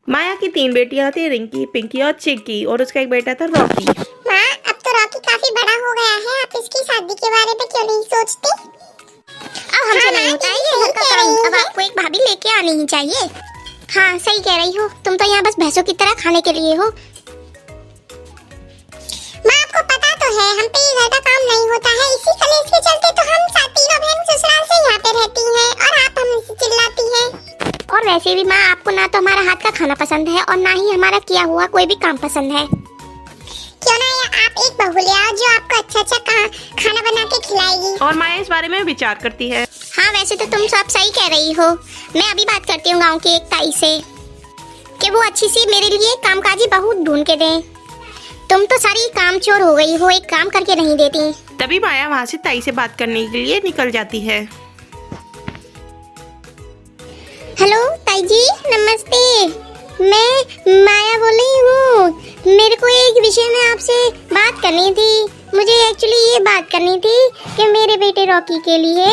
माया की 3 बेटियां थी, रिंकी, पिंकी और चिक्की, और उसका एक बेटा था रॉकी। माँ, अब तो रॉकी काफी बड़ा हो गया है, आप इसकी शादी के बारे में क्यों नहीं सोचती? अब हमसे नहीं होता है ये घर का काम, अब आपको एक भाभी लेके आनी ही चाहिए। हाँ सही कह रही हो, तुम तो यहाँ बस भैंसों की तरह खाने के लिए हो। माँ, आपको पता तो है हम पे ये घर का काम नहीं होता है, इसी कलेश के चलते तो हम तीनों बहन ससुराल से यहाँ पे रहती हैं और आप हमसे चिल्लाती हैं। और वैसे भी माँ, आपको ना तो हमारा हाथ का खाना पसंद है और ना ही हमारा किया हुआ कोई भी काम पसंद है। क्यों ना आप एक बहू ले आओ जो आपको अच्छा खाना बना के खिलाएगी। और माया इस बारे में विचार करती है। हाँ वैसे तो तुम सब सही कह रही हो। मैं अभी बात करती हूँ गांव की एक ताई से कि वो अच्छी सी मेरे लिए कामकाजी बहू ढूंढ के दें। तुम तो सारी कामचोर हो गई हो, एक काम करके नहीं देती। तभी माया वहाँ से ताई से बात करने के लिए निकल जाती है। हेलो ताई जी, नमस्ते। मैं माया बोल रही हूँ। मेरे को एक विषय में आपसे बात करनी थी। मुझे एक्चुअली ये बात करनी थी कि मेरे बेटे रॉकी के लिए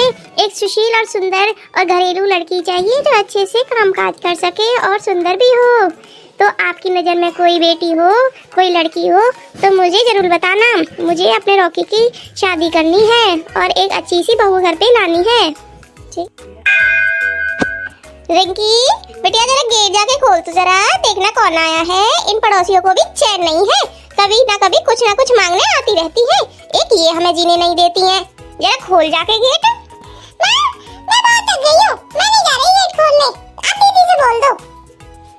एक सुशील और सुंदर और घरेलू लड़की चाहिए जो अच्छे से कामकाज कर सके और सुंदर भी हो। तो आपकी नज़र में कोई बेटी हो, कोई लड़की हो तो मुझे ज़रूर बताना। मुझे अपने रॉकी की शादी करनी है और एक अच्छी सी बहू घर पे लानी है। रिंकी बेटिया, जरा गेट जाके खोल तो जरा, देखना कौन आया है। इन पड़ोसियों को भी चैन नहीं है, कभी ना कभी कुछ ना कुछ मांगने आती रहती है। एक ये हमें जीने नहीं देती हैं। जरा खोल जाके गेट। मैं बहुत थक गई हूँ, मैं नहीं जा रही गेट खोलने, आप दीदी से बोल दो।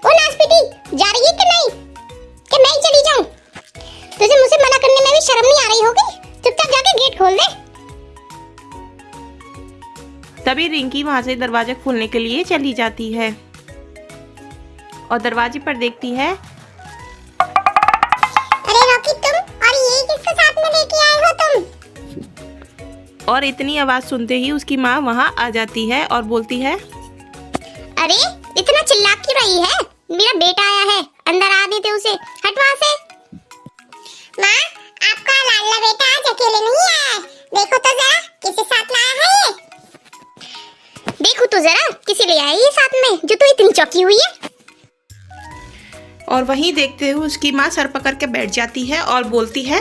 ओ नासपीटी, जा रही है कि नहीं कि मैं ही चली जाऊं? तुझे मुझसे मना करने में भी शर्म नहीं आ रही होगी? चुपचाप जाके गेट खोल दे। तभी रिंकी वहाँ से दरवाजा खोलने के लिए चली जाती है और दरवाजे पर देखती है। अरे रॉकी, तुम और ये किसको साथ में लेके आए हो तुम? और इतनी आवाज सुनते ही उसकी माँ वहाँ आ जाती है और बोलती है, अरे इतना चिल्ला क्यों रही है? मेरा बेटा आया है, अंदर आ देते उसे। हट वहाँ से। माँ, आपका लाडला बेटा आज अकेले नहीं आया है, देखो तो जरा किसे साथ लाया है ये। देखो तो जरा किसे ले आई है साथ में जो तू इतनी चौंकी हुई है। और वहीं देखते हुए उसकी माँ सर पकड़ के बैठ जाती है और बोलती है,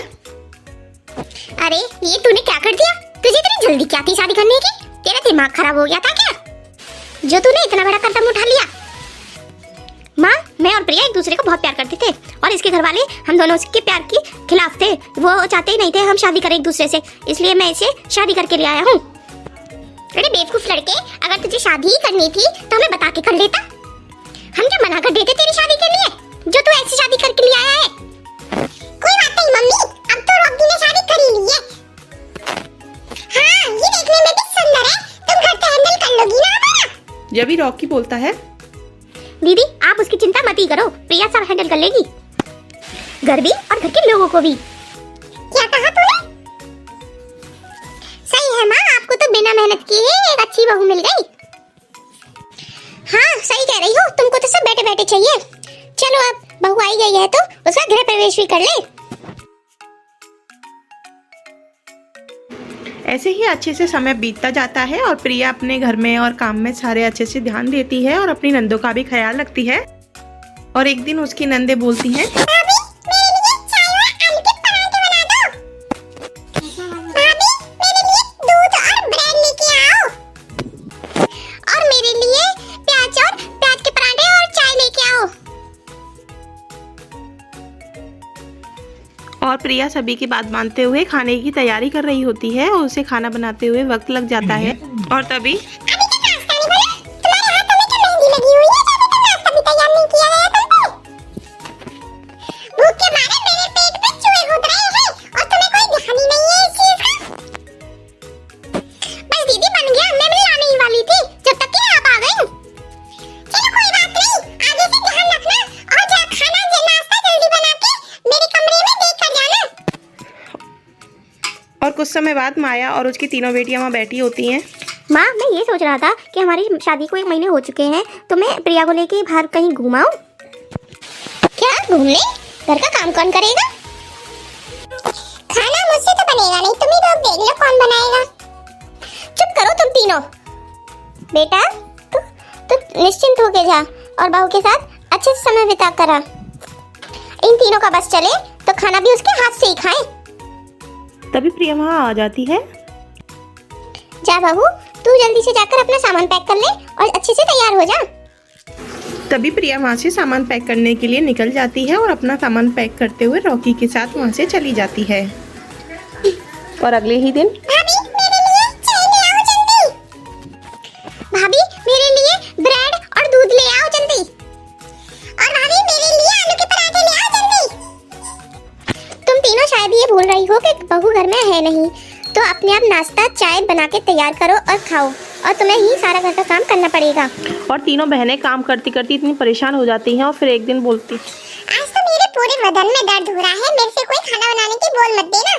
अरे ये तूने क्या कर दिया? तुझे इतनी जल्दी क्या थी शादी करने की? तेरा दिमाग खराब हो गया था क्या जो तूने इतना बड़ा कदम उठा लिया? माँ, मैं और प्रिया एक दूसरे को बहुत प्यार करते थे और इसके घर वाले हम दोनों के प्यार के खिलाफ थे। वो चाहते ही नहीं थे हम शादी करें एक दूसरे से, इसलिए मैं इसे शादी करके ले आया हूँ। अरे बेवकूफ लड़के, अगर तुझे शादी ही करनी थी तो हमें बता के कर लेता। हम क्या मना कर देते तेरी शादी के लिए जो तू ऐसी शादी करके ले आया है? कोई बात नहीं मम्मी, अब तो रॉकी ने शादी कर ही ली है। हाँ, ये देखने में भी सुंदर है, तुम घर पे हैंडल कर लोगी ना हमारा? जब भी रॉकी बोलता है, दीदी आप उसकी चिंता मत ही करो, प्रिया सब हैंडल कर लेगी, घर भी और घर के लोगों को भी। क्या कहा तूने? सही है माँ, आपको तो बिना मेहनत किए एक अच्छी बहू मिल गई। हाँ सही कह रही हो, तुमको तो सब बैठे बैठे चाहिए। चलो अब बहू आई गई है तो उसका गृह प्रवेश भी कर ले। ऐसे ही अच्छे से समय बीतता जाता है और प्रिया अपने घर में और काम में सारे अच्छे से ध्यान देती है और अपनी नंदों का भी ख्याल रखती है। और एक दिन उसकी नंदे बोलती हैं, भाभी, मेरे लिए चाय और आलू के पराठे बना दो। भाभी, मेरे लिए दूध और ब्रेड लेके आओ। और मेरे लिए प्याज के पराठे और चाय लेके आओ। और प्रिया सभी की बात मानते हुए खाने की तैयारी कर रही होती है और उसे खाना बनाते हुए वक्त लग जाता है। और तभी अभी तक नाश्ता नहीं बना, तुम्हारे हाथों में क्या मेहंदी लगी हुई है जो अभी तक नाश्ता भी तैयार नहीं किया गया तुमको? भूख के मारे मेरे पेट पे चूहे कूद रहे हैं और तुम्हें कोई ध्यान ही नहीं है इस चीज का। बस दीदी बन गया, मैं भी लाने ही वाली थी जब तक कि आप आ गई। चलो कोई बात नहीं, आगे से ध्यान रखना और जा खाना नाश्ता जल्दी बना के मेरे कमरे में देख कर जाना। और कुछ समय बाद माया और उसकी तीनों बेटियां वहाँ बैठी होती हैं। माँ, मैं ये सोच रहा था कि हमारी शादी को 1 महीने हो चुके हैं तो मैं प्रिया को लेके बाहर कहीं घुमाऊं। क्या घूमने? घर का काम कौन करेगा? खाना मुझसे तो बनेगा नहीं, तुम ही लोग देख लो कौन बनाएगा। चुप करो तुम तीनों। बेटा तू निश्चिंत होके जा और बहू के साथ अच्छे से समय बिता करा। इन तीनों का बस चले तो खाना भी उसके हाथ से ही खाएं। तभी प्रिया वहाँ आ जाती है। जा बहू, तू जल्दी से जाकर अपना सामान पैक कर ले और अच्छे से तैयार हो जा। तभी प्रिया वहाँ से सामान पैक करने के लिए निकल जाती है और अपना सामान पैक करते हुए रॉकी के साथ वहाँ से चली जाती है। और अगले ही दिन भाभी मेरे लिए चाय ले आओ जल्दी। भाभी मेरे लिए ब्रेड और दूध ले आओ जल्दी। और भाभी मेरे लिए आलू के पराठे ले आओ जल्दी। तुम तीनों शायद ये भूल रही हो कि बहू घर में है नहीं, तो अपने आप नाश्ता चाय बना के तैयार करो और खाओ, और तुम्हें ही सारा घर का काम करना पड़ेगा। और तीनों बहनें काम करती करती इतनी परेशान हो जाती हैं और फिर एक दिन बोलती, आज तो मेरे पूरे बदन में दर्द हो रहा है, मेरे से कोई खाना बनाने की बोल मत देना।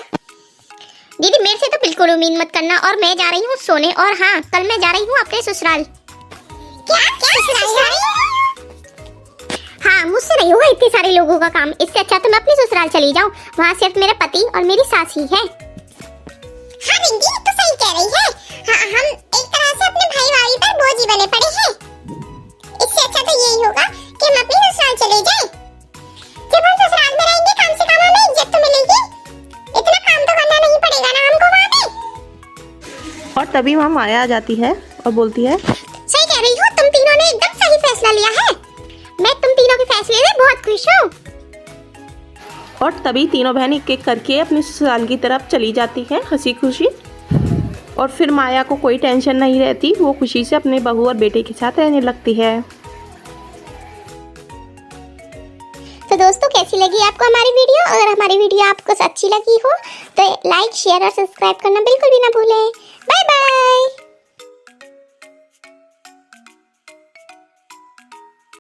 दीदी मेरे से तो बिल्कुल उम्मीद मत करना, और मैं जा रही हूँ सोने, और हाँ कल मैं जा रही हूँ अपने ससुराल। क्या ससुराल? हाँ, मुझसे नहीं होगा इतने सारे लोगों का काम, इससे अच्छा तो मैं अपने ससुराल चली जाऊँ। वहाँ सिर्फ मेरे पति और मेरी सास ही है। हाँ रिंकी तो सही कह रही है। हाँ, हम एक तरह से अपने भाई भाभी पर बोझ ही बने पड़े हैं। इससे अच्छा तो यही होगा कि हम अपने ससुराल चले जाएं। जब हम ससुराल में रहेंगे कम से कम हमें इज्जत तो मिलेगी। इतना काम तो करना नहीं पड़ेगा ना हमको वहाँ पे। और तभी वहाँ माया आ जाती है और बोलती है, सही कह रही हो, तुम तीनों ने एकदम सही फैसला लिया है। मैं तुम तीनों के फैसले से बहुत खुश हूँ। और तभी तीनों बहन एक एक करके अपने ससुराल की तरफ चली जाती हैं हंसी खुशी। और फिर माया को कोई टेंशन नहीं रहती, वो खुशी से अपने बहू और बेटे के साथ रहने लगती है। तो दोस्तों कैसी लगी आपको हमारी वीडियो? अगर हमारी वीडियो आपको अच्छी लगी हो तो लाइक शेयर और सब्सक्राइब करना बिल्कुल भी ना भूलें। Bye bye.